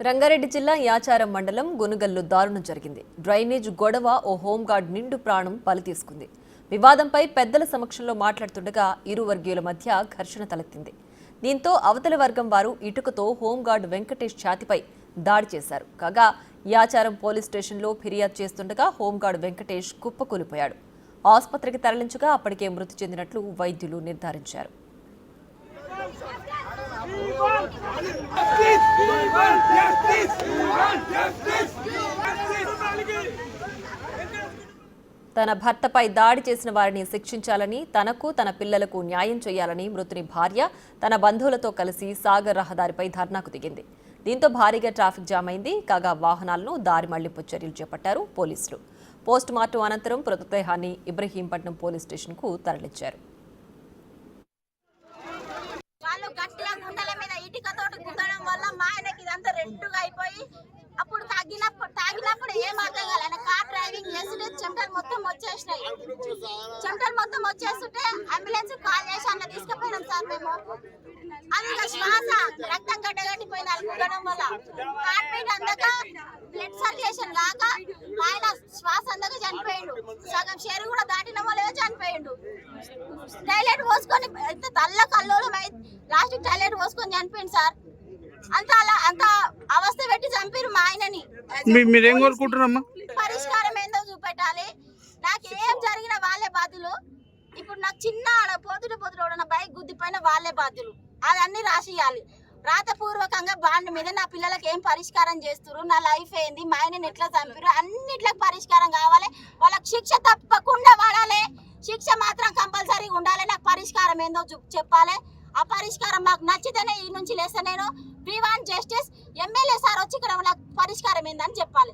రంగారెడ్డి జిల్లా యాచారం మండలం గునుగల్లు దారుణం జరిగింది. డ్రైనేజ్ గొడవ ఓ హోంగార్డ్ నిండు ప్రాణం బలి తీసుకుంది. వివాదంపై పెద్దల సమక్షంలో మాట్లాడుతుండగా ఇరు వర్గీయుల మధ్య ఘర్షణ తలెత్తింది. దీంతో అవతల వర్గం వారు ఇటుకతో హోంగార్డ్ వెంకటేష్ ఛాతిపై దాడి చేశారు. కాగా యాచారం పోలీస్ స్టేషన్లో ఫిర్యాదు చేస్తుండగా హోంగార్డ్ వెంకటేష్ కుప్పకూలిపోయాడు. ఆసుపత్రికి తరలించగా అప్పటికే మృతి చెందినట్లు వైద్యులు నిర్ధారించారు. తన భర్తపై దాడి చేసిన వారిని శిక్షించాలని, తనకు తన పిల్లలకు న్యాయం చేయాలని మృతుని భార్య తన బంధువులతో కలిసి సాగర్ రహదారిపై ధర్నాకు దిగింది. దీంతో భారీగా ట్రాఫిక్ జామ్ అయింది. కాగా వాహనాలను దారి మళ్లింపు చర్యలు చేపట్టారు పోలీసులు. పోస్ట్ మార్టం అనంతరం మృతదేహాన్ని ఇబ్రహీంపట్నం పోలీస్ స్టేషన్కు తరలించారు. అప్పుడు తాగినప్పుడు ఏం అర్థం కాలే. ఆయన కార్ డ్రైవింగ్ చేస్తుంటే చెమటలు మొత్తం వచ్చేస్తుంటే అంబులెన్స్ కాల్ చేసి అన్న తీసుకుపోయినాం సార్ మేము. అది శ్వాస రక్తం గడ్డగట్టిపోయింది అనుకోవడం వల్ల. హార్ట్ బీట్ అందక బ్లడ్ సర్క్యులేషన్ కాక ఆయన శ్వాస అందక చనిపోయిండు. సగం షేరు కూడా దాటిన వల్ల చనిపోయిండు. టైలెట్ పోసుకొని తల్ల కల్లోలం లాస్ట్ టైలెట్ పోసుకొని చనిపోయింది సార్. అంత అవస్థ పెట్టి చంపారు మా ఆయనని. మీరేం కోరుకుంటున్నారమ్మా? పరిష్కారం ఏందో చూపెట్టాలి. నాకు ఏం జరిగిన వాళ్ళే బాధ్యులు. ఇప్పుడు నాకు చిన్న పోతుడు నా బైక్ గుద్దిపోయిన వాళ్ళే బాధ్యులు. అదన్నీ రాసియాలి. రాతపూర్వకంగా బాండ్ మీద నా పిల్లలకి ఏం పరిష్కారం చేస్తున్నారు, నా లైఫ్ ఏంది, మా ఆయనని ఎట్లా చంపారు, అన్నిట్లకు పరిష్కారం కావాలి. వాళ్ళకి శిక్ష తప్పకుండా పడాలి. శిక్ష మాత్రం కంపల్సరీగా ఉండాలి. నాకు పరిష్కారం ఏందో చెప్పాలి. ఆ పరిష్కారం మాకు నచ్చితేనే ఈ నుంచి లేస్తే నేను we want justice. MLA sir వచ్చి ఇక్కడ పరిష్కారం ఏందని చెప్పాలి.